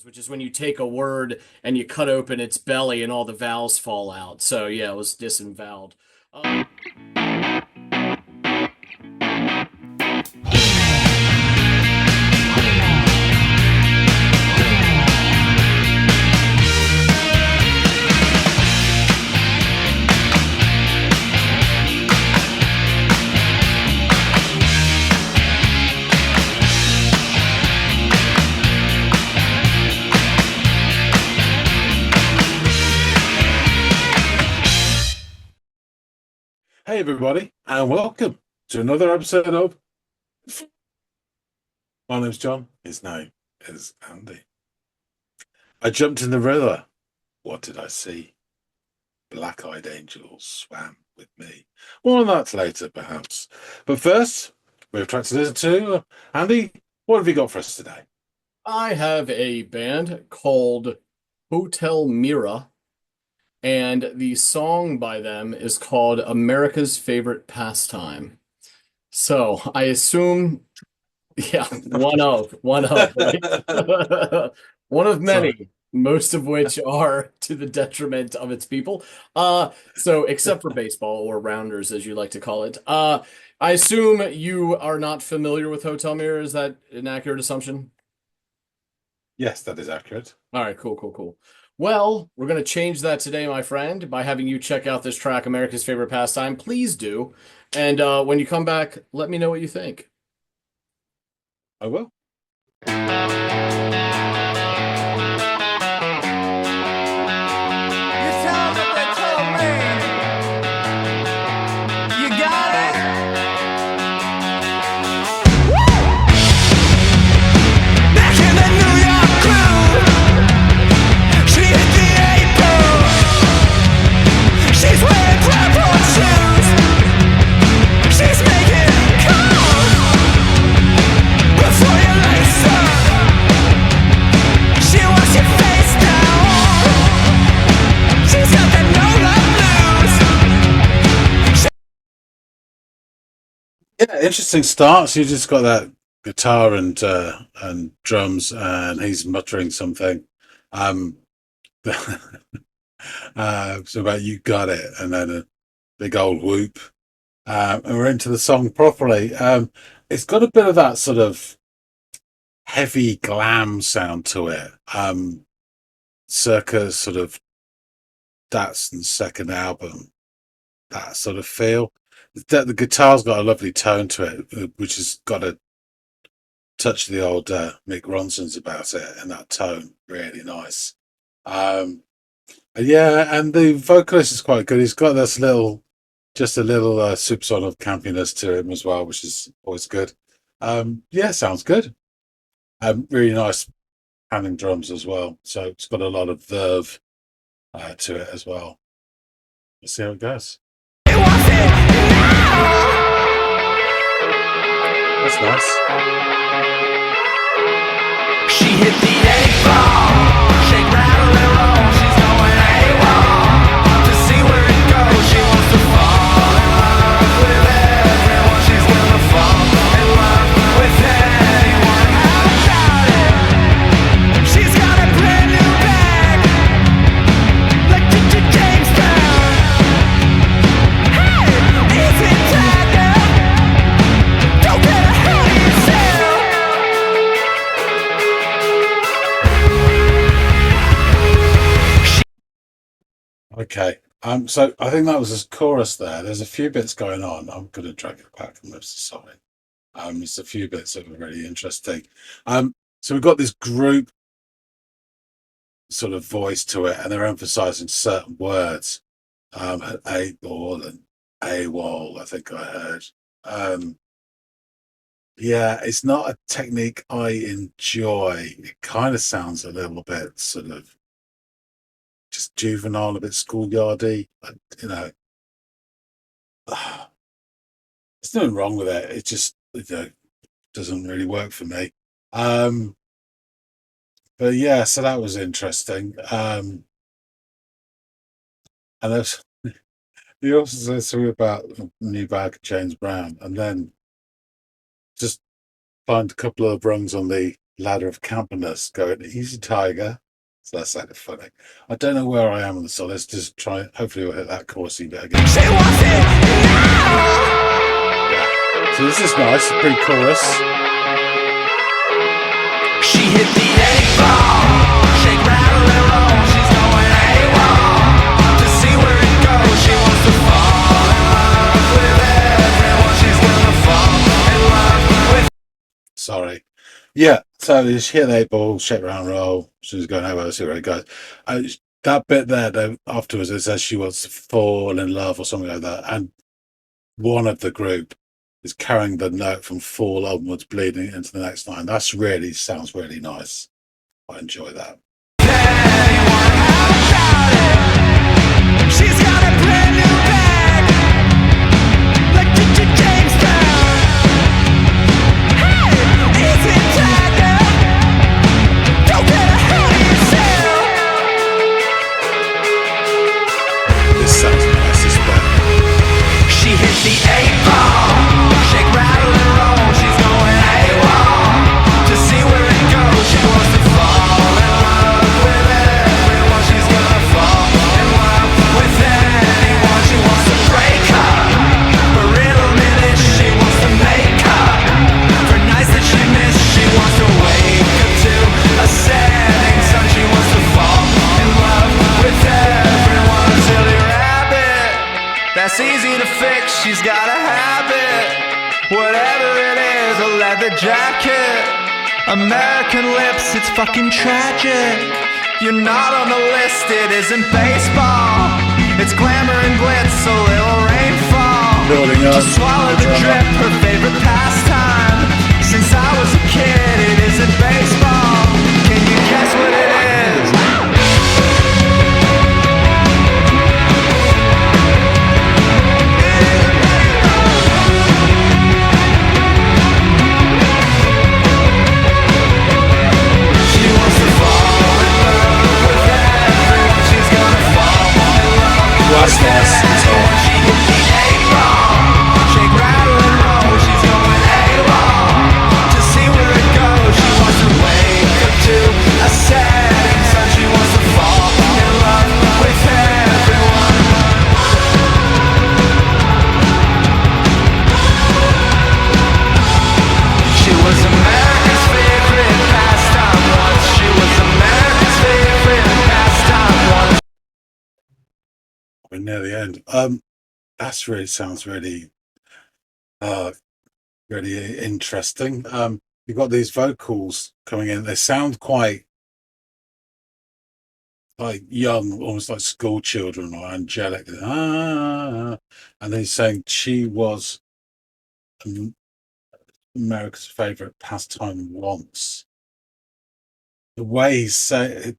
which is when you take a word and you cut open its belly and all the vowels fall out. So yeah, it was disemboweled. Uh, Hey, everybody, and welcome to another episode of. My name's John. His name is Andy. I jumped in the river. What did I see? Black-eyed angels swam with me. More on that later, perhaps. But first, we've tried to listen to Andy. What have you got for us today? I have a band called Hotel Mira, and the song by them is called America's Favorite Pastime. So I assume, yeah, one of, right? One of Sorry. many, most of which are to the detriment of its people. So except for baseball or rounders, as you like to call it. I assume you are not familiar with Hotel Mirror. Is that an accurate assumption? Yes, that is accurate. All right, cool, cool, cool. Well, we're going to change that today, my friend, by having you check out this track, America's Favorite Pastime. Please do. And when you come back, let me know what you think. I will. You tell them they told me. You got it. Back in the New York crew, she hit the apron. She's wearing purple shoes. She's making calls before you lace up. She wants your face down. She's got the no love blues. Yeah, interesting start. So you just got that guitar and drums, and he's muttering something. Um, so about you got it, and then a big old whoop, and we're into the song properly. It's got a bit of that sort of heavy glam sound to it, circa sort of Datsun's second album, that sort of feel. The guitar's got a lovely tone to it, which has got a touch of the old Mick Ronson's about it, and that tone really nice. Yeah, and the vocalist is quite good. He's got this little, just a little supersonic campiness to him as well, which is always good. Yeah, sounds good. Really nice panning drums as well. So it's got a lot of verve to it as well. Let's see how it goes. It wants it now. That's nice. She hit the A-ball. Shake, rattle, and roll. She's going AWOL. To see where it goes, she wants to fall in love with everyone. She's gonna fall in love with anyone. How about it? She's got a brand new bag, like Jamestown. Hey, easy tiger. Don't get ahead of yourself. Okay. So I think that was a chorus there. There's a few bits going on. I'm going to drag it back. I'm so sorry. It's a few bits that are really interesting. So we've got this group sort of voice to it, and they're emphasizing certain words. A-ball and AWOL, I think I heard. Yeah, it's not a technique I enjoy. It kind of sounds a little bit sort of just juvenile, a bit schoolyardy. You know, there's nothing wrong with it. It just doesn't really work for me. But yeah, so that was interesting. And there's he also says something about a new bag of James Brown, and then just find a couple of rungs on the Ladder of Camperness going easy tiger. So that sounded funny. I don't know where I am on the song. Let's just try. Hopefully, we'll hit that chorusy bit again. She wants it now. So this is nice. Pretty chorus. She hit the 8 ball. Shake, rattle, and roll. She's going AWOL. To see where it goes, she wants to fall in love with everyone. She's gonna fall in love with. Sorry. Yeah. So she hit the 8 ball, shake, round, roll. She's going over. See where it goes. That bit there, though, afterwards, it says she wants to fall in love or something like that, and one of the group is carrying the note from fall onwards, bleeding into the next line. That's really sounds really nice. I enjoy that. She's got a brand new bag, like James Brown. Hey, easy tiger, don't get ahead of yourself. This sounds nice as well. She hit the 8 ball, shake, rattle, and roll. She's going AWOL. To see where it goes, she wants to fall in love with everyone. She's gonna fall in love with anyone. She wants to break up, for little minutes she wants to make up. For nights that she missed, she wants to wake up to a setting sun. She wants to fall in love with everyone. Silly rabbit, that's easy to fix. She's got a habit, whatever it is, a leather jacket, American lips, it's fucking tragic. You're not on the list, it isn't baseball. It's glamour and glitz, a little rainfall. Building To up. swallow the drip, her favorite pastime. Since I was a kid, it isn't baseball. Can you guess what it is? She wants to fall in love with everyone. She's gonna fall in love That's nice. That's all. when she hit the 8 ball. Shake, rattle, and roll. She's going AWOL. To see where it goes, she wants to wake up to a setting sun. She wants to fall in love with everyone. She was America's favorite pastime once. She was America's favorite pastime once. We're near the end. That's really sounds really, really interesting. You've got these vocals coming in. They sound quite like young, almost like school children or angelic. And then he's saying she was America's favorite pastime once. The way he says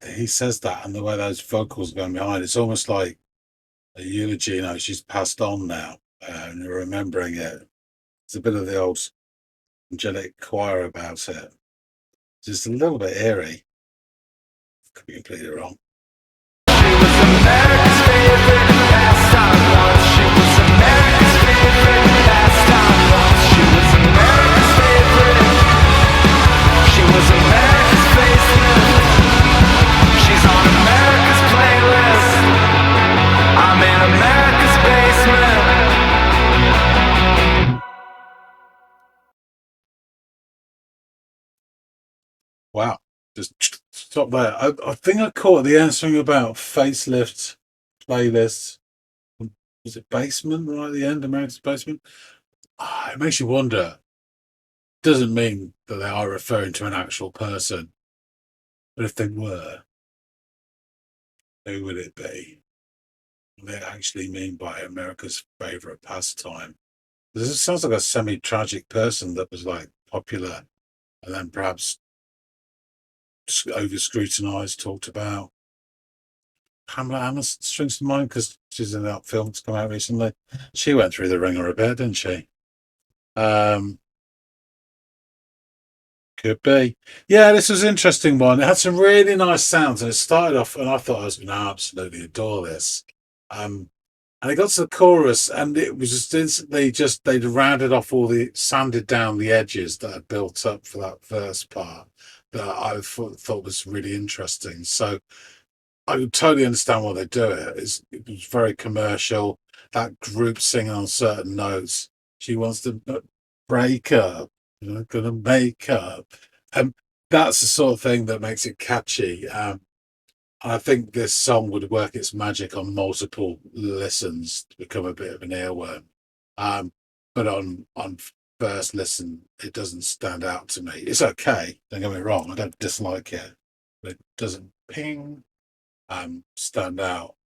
that, and the way those vocals are going behind, it's almost like a eulogy. You know, she's passed on now, and you're remembering it. It's a bit of the old angelic choir about it. Just a little bit eerie. Could be completely wrong. She was America's favorite pastime once. She was America's favorite pastime once. She was America's favorite. She was America's facelift. She's on America's playlist. I'm in America's basement. Wow. Just stop there. I think I caught the end something about facelift playlist. Was it basement right at the end? America's basement. It makes you wonder. Doesn't mean that they are referring to an actual person, but if they were, who would it be? What do they actually mean by America's favorite pastime? This sounds like a semi-tragic person that was like popular, and then perhaps over scrutinized, talked about. Pamela Anderson strings to mind because she's in that film that's come out recently. She went through the ringer a bit, didn't she? Could be. Yeah, this was an interesting one. It had some really nice sounds, and it started off, and I thought I was going to absolutely adore this. And it got to the chorus, and it was just instantly they'd rounded off sanded down the edges that had built up for that first part that I thought was really interesting. So I would totally understand why they do it. It was very commercial. That group singing on certain notes. She wants to break up. You're not gonna make up. And that's the sort of thing that makes it catchy. I think this song would work its magic on multiple listens to become a bit of an earworm. But on first listen, it doesn't stand out to me. It's okay. Don't get me wrong. I don't dislike it, but it doesn't ping stand out.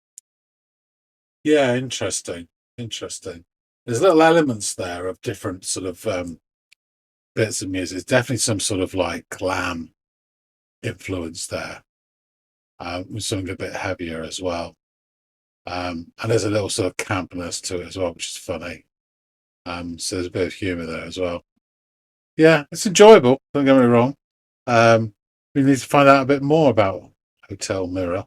Yeah, interesting. Interesting. There's little elements there of different sort of bits of music. There's definitely some sort of like glam influence there. With something a bit heavier as well. And there's a little sort of campness to it as well, which is funny. So there's a bit of humour there as well. Yeah, it's enjoyable. Don't get me wrong. We need to find out a bit more about Hotel Mira.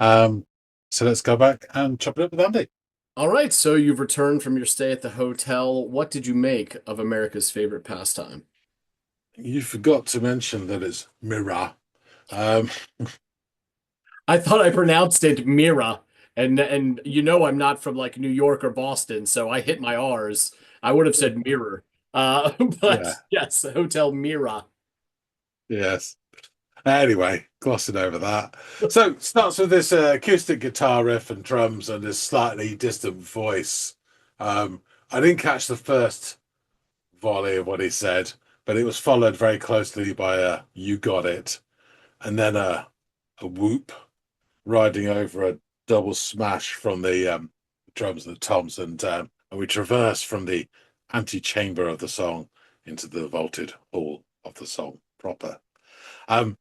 So let's go back and chop it up with Andy. All right, so you've returned from your stay at the hotel. What did you make of America's favorite pastime? You forgot to mention that it's Mira. Um, I thought I pronounced it Mira, and I'm not from like New York or Boston, so I hit my R's. I would have said mirror. But yeah, yes, Hotel Mira. yes. Anyway, glossing over that. So it starts with this acoustic guitar riff and drums and this slightly distant voice. I didn't catch the first volley of what he said, but it was followed very closely by a "You got it," and then a whoop riding over a double smash from the drums and the toms, and we traverse from the antechamber of the song into the vaulted hall of the song proper. Um,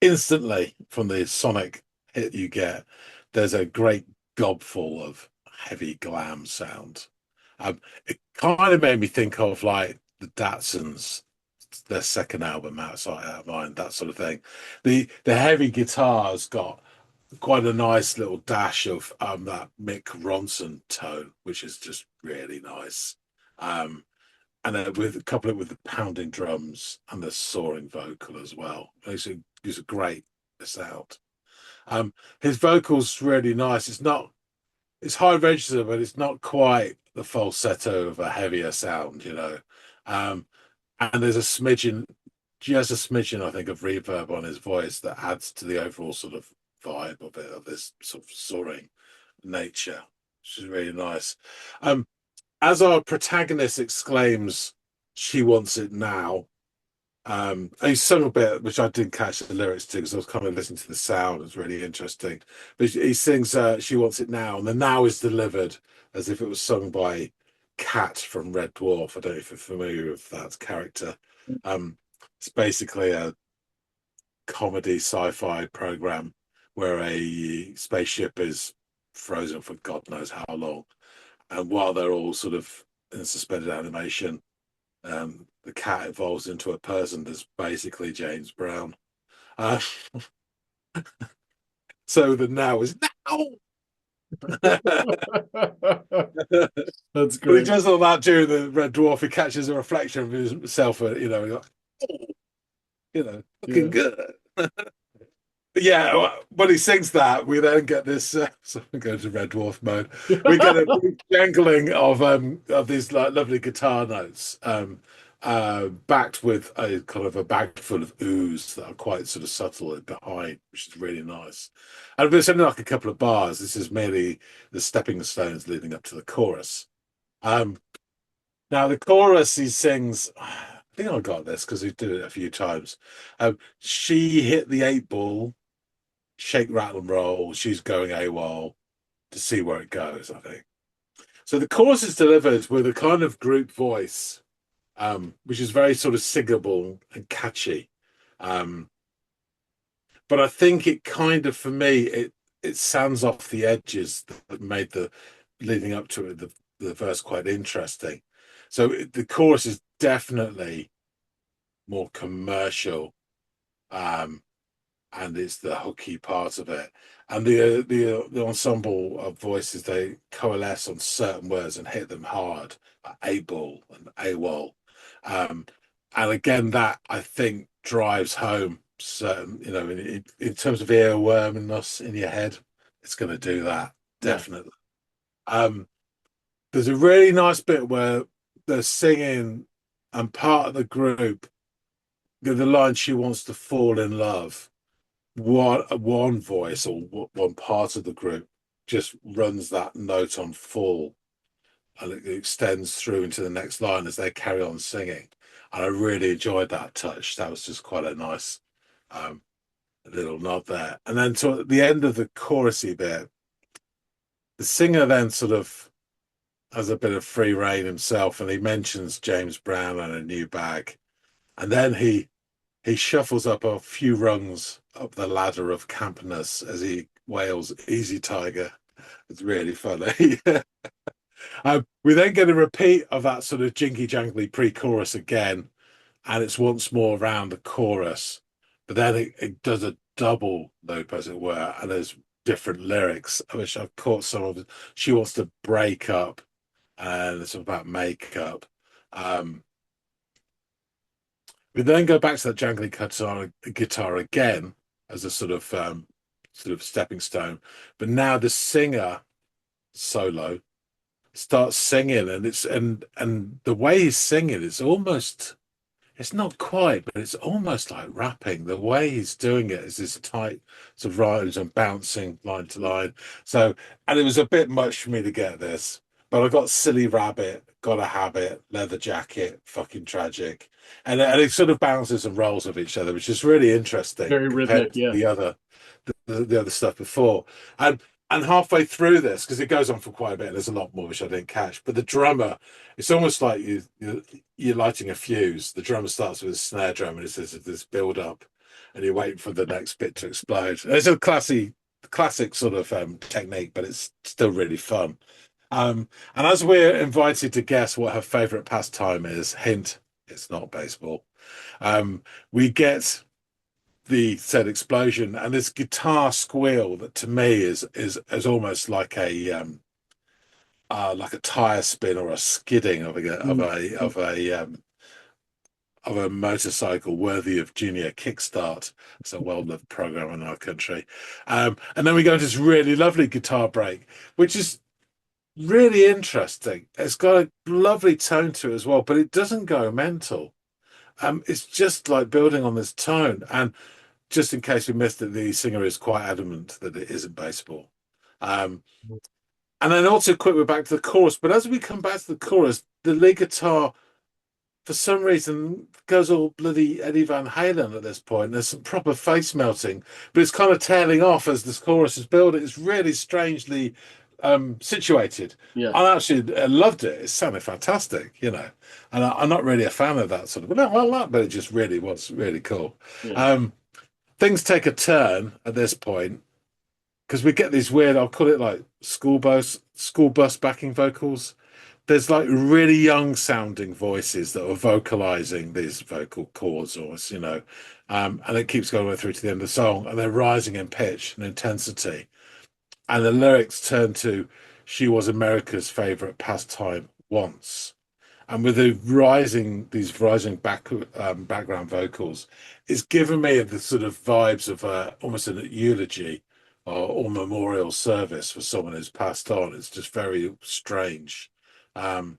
Instantly from the sonic hit you get, there's a great gobful of heavy glam sound. It kind of made me think of like the Datsuns, their second album, Outside Out of Mind, that sort of thing. The heavy guitar's got quite a nice little dash of that Mick Ronson tone, which is just really nice. Um, and then couple it with the pounding drums and the soaring vocal as well. He's a great sound. His vocal's really nice. It's high register, but it's not quite the falsetto of a heavier sound, you know. And there's just a smidgen, I think, of reverb on his voice that adds to the overall sort of vibe of it, of this sort of soaring nature, which is really nice. As our protagonist exclaims, "She wants it now." And he sung a bit, which I didn't catch the lyrics to because I was kind of listening to the sound. It was really interesting. But he sings, "She wants it now," and the "now" is delivered as if it was sung by Cat from Red Dwarf. I don't know if you're familiar with that character. It's basically a comedy sci-fi program where a spaceship is frozen for God knows how long, and while they're all sort of in suspended animation, the cat evolves into a person that's basically James Brown. Uh, so the now is now. That's But he great. does all that during the Red Dwarf. He catches a reflection of himself, like, looking Yeah. good. But yeah, when he sings that, we then get this. So we go to Red Dwarf mode. We get a jangling of these like lovely guitar notes, backed with a kind of a bag full of ooze that are quite sort of subtle and behind, which is really nice. And it's only like a couple of bars. This is merely the stepping stones leading up to the chorus. Um, Now the chorus he sings. I think I got this because we did it a few times. She hit the 8 ball, shake, rattle, and roll. She's going AWOL to see where it goes, I think. So the chorus is delivered with a kind of group voice, which is very sort of singable and catchy. But I think it kind of, for me, it sounds off the edges that made the leading up to it, the verse quite interesting. So the chorus is definitely more commercial, and it's the hooky part of it. And the ensemble of voices, they coalesce on certain words and hit them hard, like able and AWOL. Um, and again, that I think drives home certain, in terms of earworminess in your head, it's going to do that Yeah. definitely. Um, there's a really nice bit where they're singing, and part of the group, the line "She wants to fall in love." One voice or one part of the group just runs that note on full, and it extends through into the next line as they carry on singing. And I really enjoyed that touch. That was just quite a nice um, little nod there. And then to the end of the chorusy bit, the singer then sort of has a bit of free reign himself, and he mentions James Brown and a new bag, and then he shuffles up a few rungs up the ladder of campness as he wails "Easy Tiger." It's really funny. We then get a repeat of that sort of jinky jangly pre-chorus again, and it's once more around the chorus, but then it does a double loop, as it were, and there's different lyrics, which I've caught some of. She wants to break up, and it's about makeup. Um, we then go back to that jangly guitar again as a sort of stepping stone, but now the singer solo starts singing, and the way he's singing, it's not quite, but it's almost like rapping. The way he's doing it is this tight sort of rhymes and bouncing line to line. So, and it was a bit much for me to get this, but I got Silly Rabbit, Gotta Have It, Leather Jacket, Fucking Tragic. And it sort of bounces and rolls with each other, which is really interesting Very rhythmic. compared to Yeah. the other stuff before. And halfway through this, because it goes on for quite a bit, there's a lot more which I didn't catch. But the drummer, it's almost like you're lighting a fuse. The drummer starts with a snare drum, and it says this build up, and you're waiting for the next bit to explode. It's a classic sort of technique, but it's still really fun. And as we're invited to guess what her favorite pastime is, hint, it's not baseball. We get the said explosion and this guitar squeal that to me is almost like a tire spin or a skidding of a motorcycle worthy of Junior Kickstart. It's a well-loved program in our country. And then we go into this really lovely guitar break, which is really interesting. It's got a lovely tone to it as well, but it doesn't go mental. It's just like building on this tone. And just in case we missed it, the singer is quite adamant that it isn't baseball. Um, and then also quick, we're back to the chorus. But as we come back to the chorus, the lead guitar, for some reason, goes all bloody Eddie Van Halen at this point. There's some proper face melting, but it's kind of tailing off as this chorus is building. It's really strangely situated. Yeah. I loved it. It sounded fantastic. And I'm not really a fan of that sort of, but it just really was really cool. Yeah. Things take a turn at this point because we get these weird, I'll call it like school bus backing vocals. There's like really young sounding voices that are vocalizing these vocal chords, and it keeps going through to the end of the song, and they're rising in pitch and intensity. And the lyrics turn to "She was America's favorite pastime once." And with these rising background vocals, it's given me the sort of vibes of almost a eulogy or memorial service for someone who's passed on. It's just very strange. Um,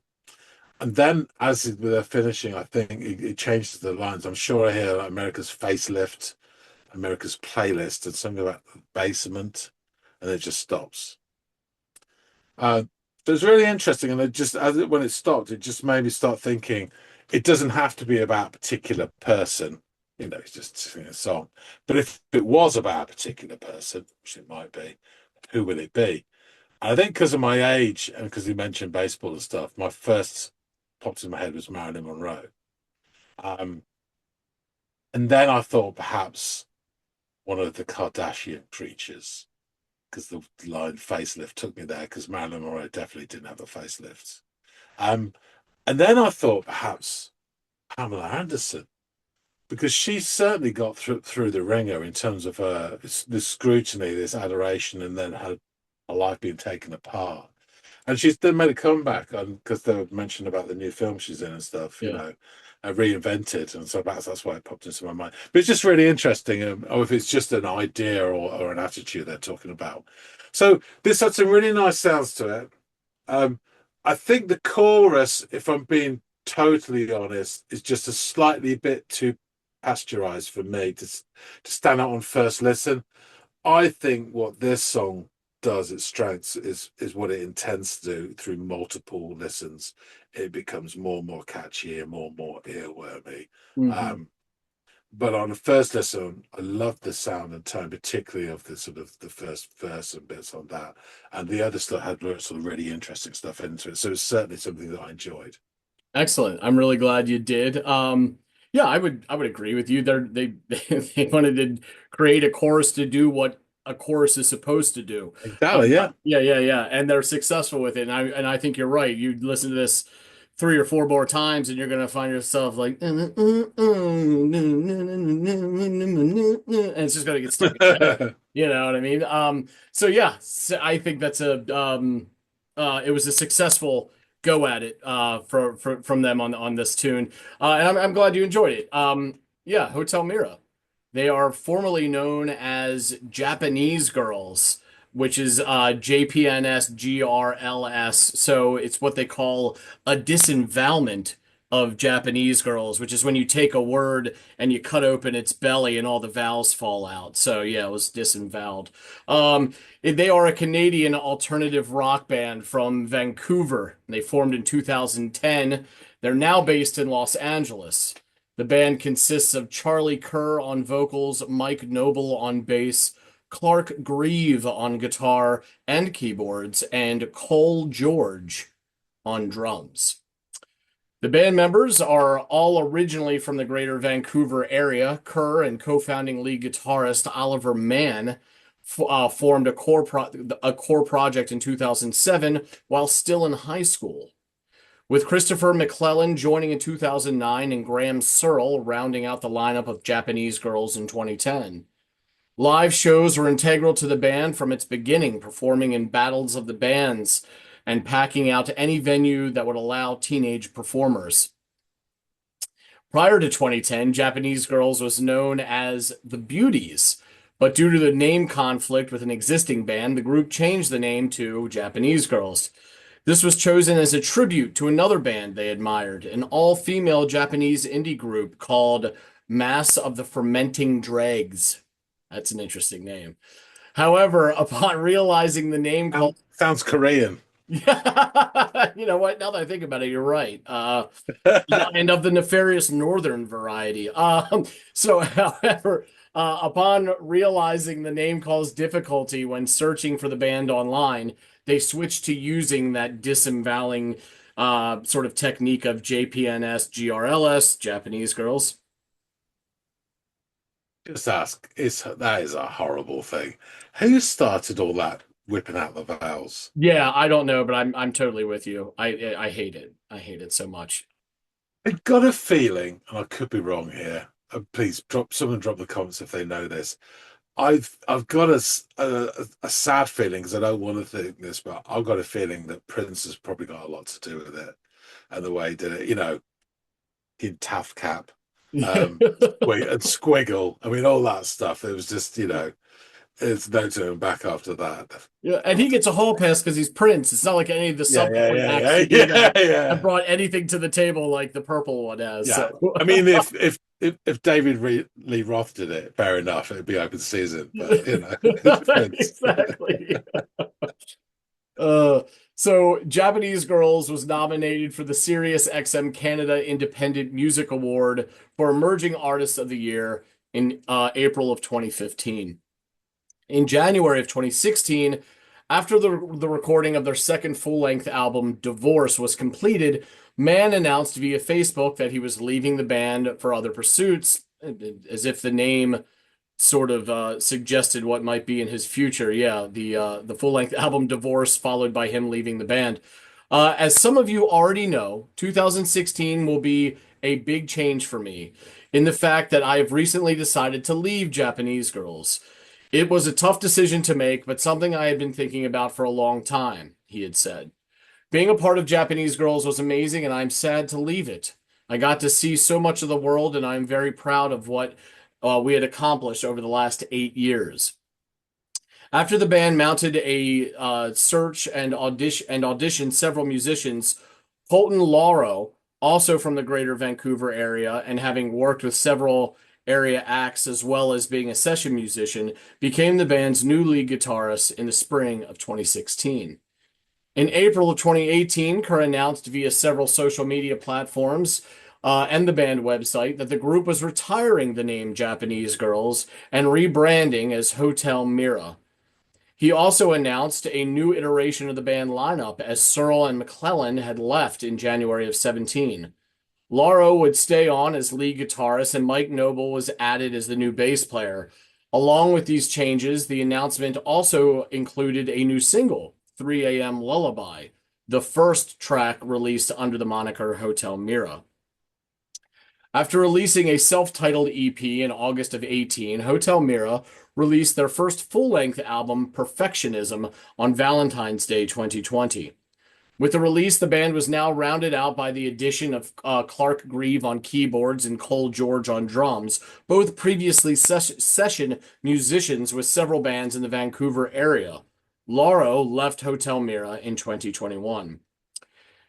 and then as they're finishing, I think it changes the lines. I'm sure I hear like America's facelift, America's playlist, and something about the basement, and it just stops. Uh, so it's really interesting, and when it stopped, it just made me start thinking it doesn't have to be about a particular person, it's just singing a song. But if it was about a particular person, which it might be, who will it be? And I think because of my age and because you mentioned baseball and stuff, my first popped in my head was Marilyn Monroe. Um, and then I thought perhaps one of the Kardashian creatures, because the line facelift took me there, because Marilyn Monroe definitely didn't have a facelift. And then I thought perhaps Pamela Anderson, because she certainly got through the ringer in terms of this scrutiny, this adoration, and then her life being taken apart. And she's then made a comeback because they were mentioned about the new film she's in and stuff, Yeah. reinvented. And so that's why it popped into my mind. But it's just really interesting, or if it's just an idea or an attitude they're talking about. So this had some really nice sounds to it. I think the chorus, if I'm being totally honest, is just a slightly bit too pasteurized for me to stand out on first listen. I think what this song does, its strengths, is what it intends to do through multiple listens. It becomes more and more catchy and more earwormy. Mhm. But on the first listen, I love the sound and tone, particularly of the sort of the first verse and bits on that. And the other stuff had sort of really interesting stuff into it. So it's certainly something that I enjoyed. Excellent. I'm really glad you did. Yeah, I would agree with you. They wanted to create a chorus to do what a chorus is supposed to do. Exactly, yeah. Yeah, and they're successful with it. And I think you're right. You listen to this three or four more times, and you're gonna find yourself like, and it's just gonna get stuck in your head. You know what I mean? So yeah, I think that's it was a successful go at it from them on this tune, and I'm glad you enjoyed it. Yeah, Hotel Mira. They are formerly known as Japanese Girls, which is JPNS So it's what they call a disembowelment of Japanese girls, which is when you take a word and you cut open its belly and all the vowels fall out. So yeah, it was disemboweled. They are a Canadian alternative rock band from Vancouver. They formed in 2010. They're now based in Los Angeles. The band consists of Charlie Kerr on vocals, Mike Noble on bass, Clark Grieve on guitar and keyboards, and Cole George on drums. The band members are all originally from the greater Vancouver area. Kerr and co-founding lead guitarist Oliver Mann formed a core project in 2007 while still in high school, with Christopher McClellan joining in 2009 and Graham Searle rounding out the lineup of Japanese Girls in 2010. Live shows were integral to the band from its beginning, performing in battles of the bands and packing out any venue that would allow teenage performers. Prior to 2010, Japanese Girls was known as the Beauties, but due to the name conflict with an existing band, the group changed the name to Japanese Girls. This was chosen as a tribute to another band they admired, an all-female Japanese indie group called Mass of the Fermenting Dregs. That's an interesting name. However, upon realizing the name called Sounds Korean. Yeah, you know what? Now that I think about it, you're right. And of the nefarious northern variety. However, upon realizing the name caused difficulty when searching for the band online, they switched to using that disemboweling sort of technique of JPNS GRLS, Japanese Girls. Just ask, that is a horrible thing. Who started all that whipping out the vowels? Yeah, I don't know, but I'm totally with you. I hate it. I hate it so much. I got a feeling, and I could be wrong here. Please someone drop the comments if they know this. I've got a sad feeling because I don't want to think this, but I've got a feeling that Prince has probably got a lot to do with it and the way he did it. In Taft Cap, and Squiggle. I mean, all that stuff. It was just, it's no turning back after that. Yeah, and he gets a hall pass because he's Prince. It's not like any of the subsequent acts have brought anything to the table like the purple one has. Yeah. So. I mean, if David Lee Roth did it, fair enough, it'd be open season. But exactly. So Japanese Girls was nominated for the Sirius XM Canada Independent Music Award for Emerging Artist of the Year in April of 2015. In January of 2016, after the recording of their second full-length album, Divorce, was completed, Mann announced via Facebook that he was leaving the band for other pursuits, as if the name sort of suggested what might be in his future. Yeah, the full-length album Divorce, followed by him leaving the band. As some of you already know, 2016 will be a big change for me in the fact that I have recently decided to leave Japanese Girls. It was a tough decision to make, but something I had been thinking about for a long time, he had said. Being a part of Japanese Girls was amazing, and I'm sad to leave it. I got to see so much of the world, and I'm very proud of what we had accomplished over the last 8 years. After the band mounted a search and auditioned several musicians, Colton Lauro, also from the greater Vancouver area and having worked with several area acts as well as being a session musician, became the band's new lead guitarist in the spring of 2016. In April of 2018, Kerr announced via several social media platforms and the band website that the group was retiring the name Japanese Girls and rebranding as Hotel Mira. He also announced a new iteration of the band lineup as Searle and McClellan had left in January of 17. Lauro would stay on as lead guitarist, and Mike Noble was added as the new bass player. Along with these changes, the announcement also included a new single, 3 a.m. Lullaby, the first track released under the moniker Hotel Mira. After releasing a self-titled EP in August of 18, Hotel Mira released their first full-length album, Perfectionism, on Valentine's Day 2020. With the release, the band was now rounded out by the addition of Clark Grieve on keyboards and Cole George on drums, both previously session musicians with several bands in the Vancouver area. Lauro left Hotel Mira in 2021.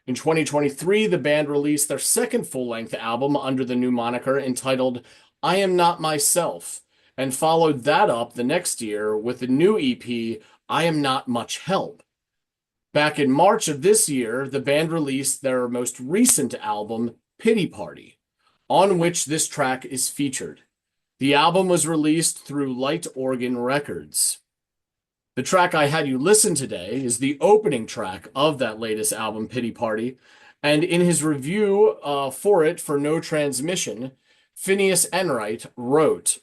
In 2023, the band released their second full-length album under the new moniker entitled I Am Not Myself, and followed that up the next year with the new EP, I Am Not Much Help. Back in March of this year, the band released their most recent album, Pity Party, on which this track is featured. The album was released through Light Organ Records. The track I had you listen today is the opening track of that latest album, Pity Party, and in his review for it for No Transmission, Phineas Enright wrote,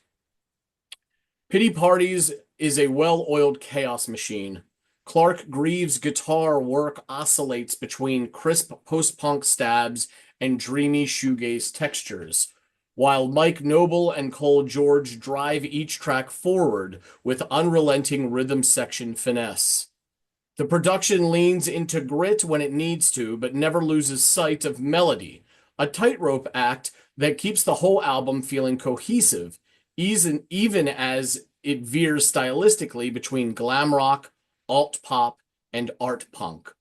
Pity Parties is a well-oiled chaos machine. Clark Grieve's guitar work oscillates between crisp post-punk stabs and dreamy shoegaze textures, while Mike Noble and Cole George drive each track forward with unrelenting rhythm section finesse. The production leans into grit when it needs to, but never loses sight of melody, a tightrope act that keeps the whole album feeling cohesive, even as it veers stylistically between glam rock, alt pop, and art punk.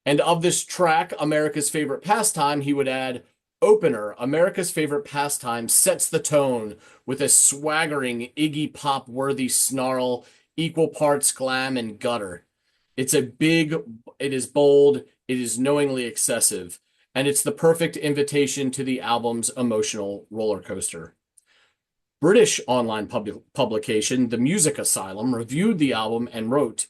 And of this track, America's Favorite Pastime, he would add, Opener, America's Favorite Pastime sets the tone with a swaggering Iggy Pop-worthy snarl, equal parts glam and gutter. It is bold, it is knowingly excessive, and it's the perfect invitation to the album's emotional roller coaster. British online publication The Music Asylum reviewed the album and wrote,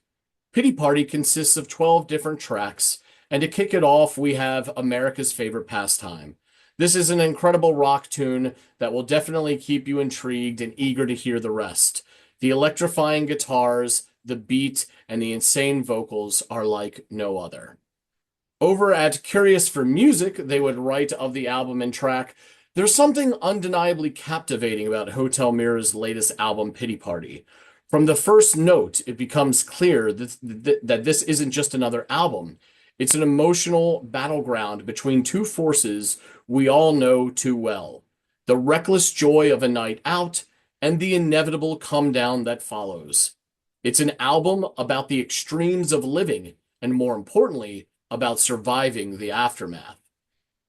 Pity Party consists of 12 different tracks, and to kick it off, we have America's Favorite Pastime. This is an incredible rock tune that will definitely keep you intrigued and eager to hear the rest. The electrifying guitars, the beat, and the insane vocals are like no other. Over at Curious for Music, they would write of the album and track, there's something undeniably captivating about Hotel Mira's latest album, Pity Party. From the first note, it becomes clear that this isn't just another album. It's an emotional battleground between two forces we all know too well. The reckless joy of a night out and the inevitable come down that follows. It's an album about the extremes of living and, more importantly, about surviving the aftermath.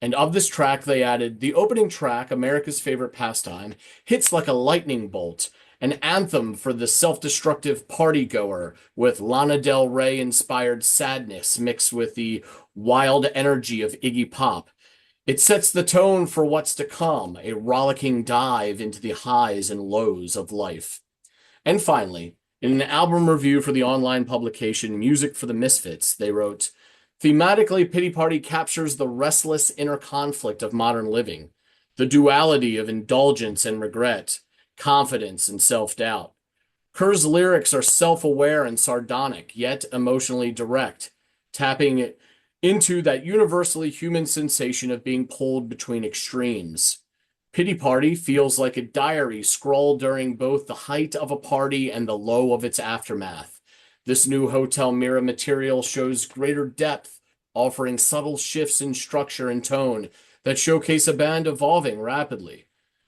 And of this track, they added, the opening track, America's Favorite Pastime, hits like a lightning bolt, an anthem for the self-destructive party-goer with Lana Del Rey-inspired sadness mixed with the wild energy of Iggy Pop. It sets the tone for what's to come, a rollicking dive into the highs and lows of life. And finally, in an album review for the online publication Music for the Misfits, they wrote, thematically, Pity Party captures the restless inner conflict of modern living, the duality of indulgence and regret, confidence and self-doubt. Kerr's lyrics are self-aware and sardonic, yet emotionally direct, tapping into that universally human sensation of being pulled between extremes. Pity Party feels like a diary scrawled during both the height of a party and the low of its aftermath. This new Hotel Mira material shows greater depth, offering subtle shifts in structure and tone that showcase a band evolving rapidly.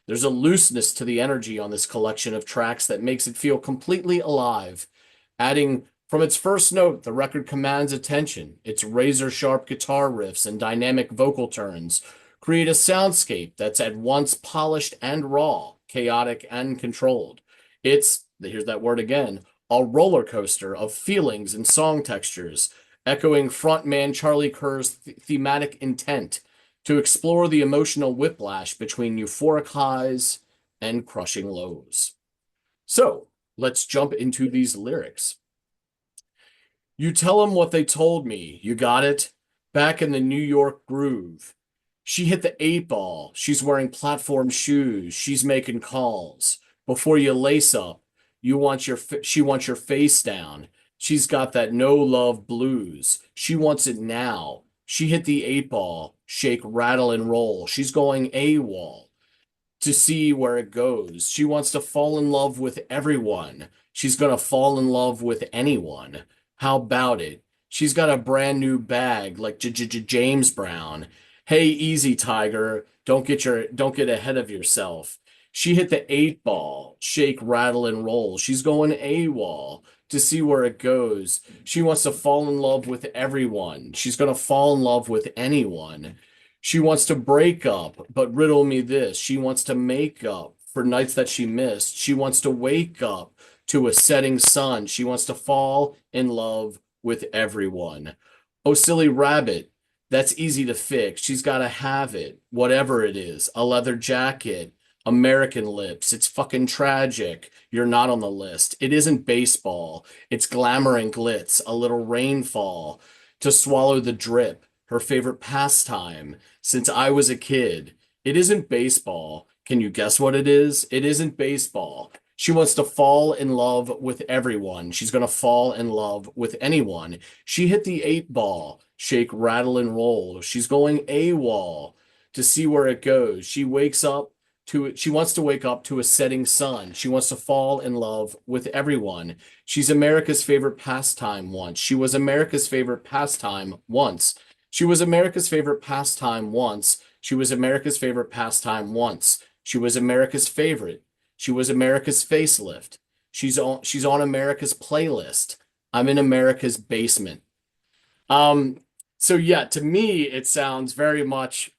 There's a looseness to the energy on this collection of tracks that makes it feel completely alive. Adding from its first note, the record commands attention. Its razor-sharp guitar riffs and dynamic vocal turns create a soundscape that's at once polished and raw, chaotic and controlled. It's, here's that word again, a roller coaster of feelings and song textures, echoing frontman Charlie Kerr's thematic intent to explore the emotional whiplash between euphoric highs and crushing lows. So, let's jump into these lyrics. You tell them what they told me. You got it? Back in the New York groove. She hit the 8 ball. She's wearing platform shoes. She's making calls. Before you lace up, she wants your face down. She's got that no love blues. She wants it now. She hit the 8 ball. Shake, rattle, and roll. She's going AWOL to see where it goes. She wants to fall in love with everyone. She's going to fall in love with anyone. How about it? She's got a brand new bag like James Brown. Hey, easy, Tiger. Don't get ahead of yourself. She hit the 8 ball. Shake, rattle, and roll. She's going AWOL to see where it goes. She wants to fall in love with everyone. She's going to fall in love with anyone. She wants to break up, but riddle me this. She wants to make up for nights that she missed. She wants to wake up to a setting sun. She wants to fall in love with everyone. Oh, silly rabbit, that's easy to fix. She's got to have it, whatever it is. A leather jacket, American lips. It's fucking tragic. You're not on the list. It isn't baseball. It's glamour and glitz, a little rainfall. To swallow the drip, her favorite pastime since I was a kid. It isn't baseball. Can you guess what it is? It isn't baseball. She wants to fall in love with everyone. She's going to fall in love with anyone. She hit the 8 ball. Shake, rattle, and roll. She's going AWOL to see where it goes. She wants to wake up to a setting sun. She wants to fall in love with everyone. She's America's favorite pastime once. She was America's favorite pastime once. She was America's favorite pastime once. She was America's favorite pastime once. She was America's favorite. She was America's facelift. She's on America's playlist. I'm in America's basement. So yeah, to me, it sounds very much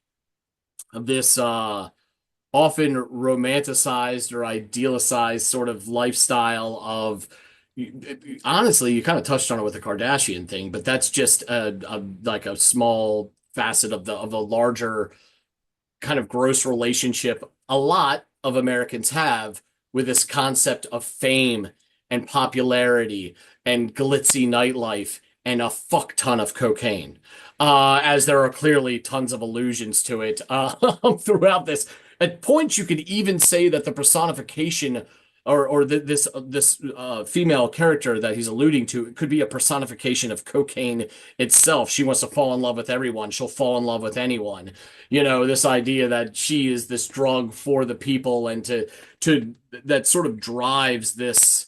of this often romanticized or idealized sort of lifestyle of honestly, you kind of touched on it with the Kardashian thing, but that's just like a small facet of a larger kind of gross relationship a lot of Americans have with this concept of fame and popularity and glitzy nightlife and a fuck ton of cocaine. As there are clearly tons of allusions to it throughout this. At points, you could even say that the personification or this female character that he's alluding to could be a personification of cocaine itself. She wants to fall in love with everyone. She'll fall in love with anyone. You know, this idea that she is this drug for the people and to that sort of drives this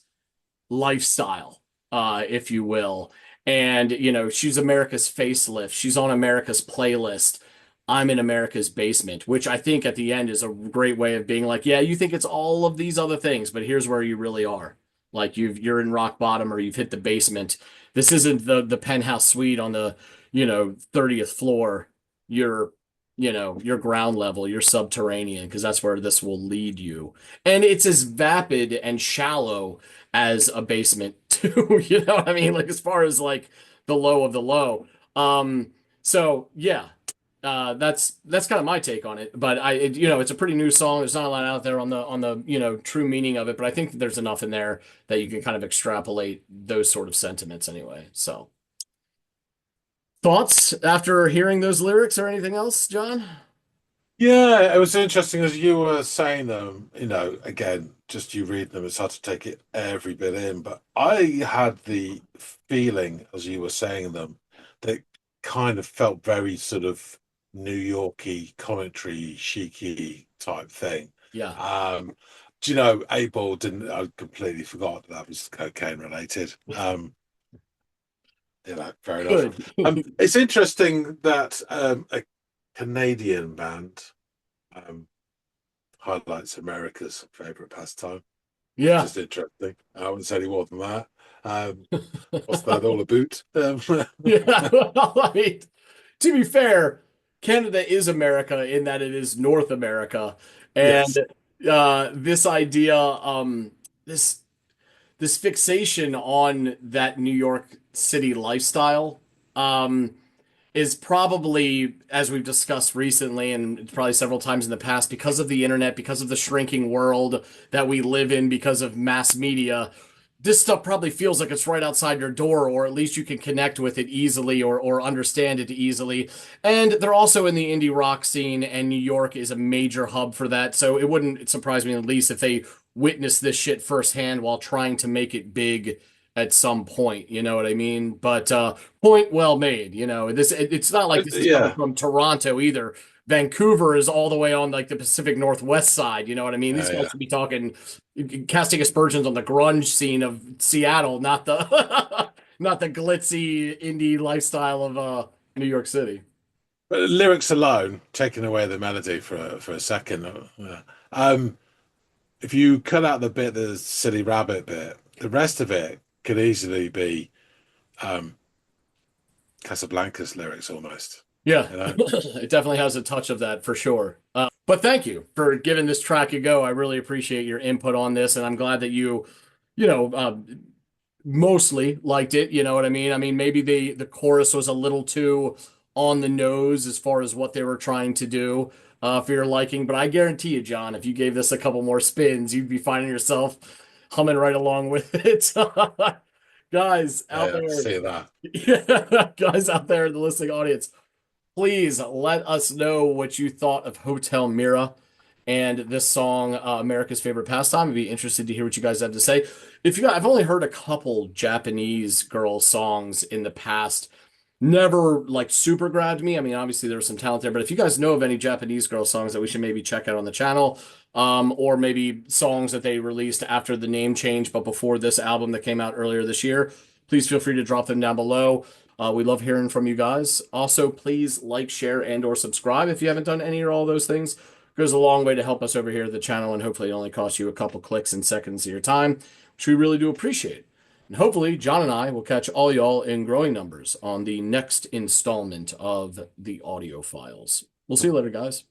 lifestyle, if you will. And, you know, she's America's facelift. She's on America's playlist. I'm in America's basement, which I think at the end is a great way of being like, yeah, you think it's all of these other things, but here's where you really are. Like you're in rock bottom or you've hit the basement. This isn't the penthouse suite on the, 30th floor. You're, your ground level, you're subterranean, because that's where this will lead you. And it's as vapid and shallow as a basement too. You know what I mean? Like as far as like the low of the low. So yeah, that's kind of my take on it. But it's a pretty new song. There's not a lot out there on the true meaning of it, but I think there's enough in there that you can kind of extrapolate those sort of sentiments anyway. So thoughts after hearing those lyrics or anything else, John? Yeah, it was interesting as you were saying them, again, just you reading them, it's hard to take it every bit in. But I had the feeling as you were saying them that kind of felt very sort of New Yorky commentary, chicy type thing. Yeah. Do you know, Abel didn't, I completely forgot that was cocaine related. Fair enough. Good. It's interesting that a Canadian band highlights America's favorite pastime. Yeah. Just interesting. I wouldn't say any more than that. What's that all about? Yeah. Well, I mean, to be fair, Canada is America in that it is North America. And Yes. this idea, this this fixation on that New York City lifestyle, um, is probably, as we've discussed recently and probably several times in the past, because of the internet, because of the shrinking world that we live in, because of mass media, this stuff probably feels like it's right outside your door, or at least you can connect with it easily or understand it easily. And they're also in the indie rock scene, and New York is a major hub for that. So it wouldn't surprise me in the least if they witnessed this shit firsthand while trying to make it big at some point. You know what I mean? But point well made. You know, it's not like this is coming Yeah. from Toronto either. Vancouver is all the way on like the Pacific Northwest side. You know what I mean? These guys Yeah. should be talking, casting aspersions on the grunge scene of Seattle, not the not the glitzy indie lifestyle of New York City. But the lyrics alone, taking away the melody for a second, um, if you cut out the bit, the silly rabbit bit, the rest of it could easily be um, Casablanca's lyrics almost. Yeah, You know, it definitely has a touch of that for sure. But thank you for giving this track a go. I really appreciate your input on this, and I'm glad that you know, mostly liked it. You know what I mean? I mean, maybe the chorus was a little too on the nose as far as what they were trying to do for your liking. But I guarantee you, John, if you gave this a couple more spins, you'd be finding yourself humming right along with it. Guys out yeah, there, see that. yeah, guys out there in the listening audience, please let us know what you thought of Hotel Mira and this song, America's Favorite Pastime. I'd be interested to hear what you guys have to say. I've only heard a couple Japanese girl songs in the past. Never like super grabbed me. I mean, obviously there was some talent there, but if you guys know of any Japanese girl songs that we should maybe check out on the channel, or maybe songs that they released after the name change, but before this album that came out earlier this year, please feel free to drop them down below. We love hearing from you guys. Also, please like, share, and or subscribe if you haven't done any or all those things. It goes a long way to help us over here at the channel, and hopefully it only costs you a couple clicks and seconds of your time, which we really do appreciate. And hopefully, John and I will catch all y'all in growing numbers on the next installment of the Audiophiles. We'll see you later, guys.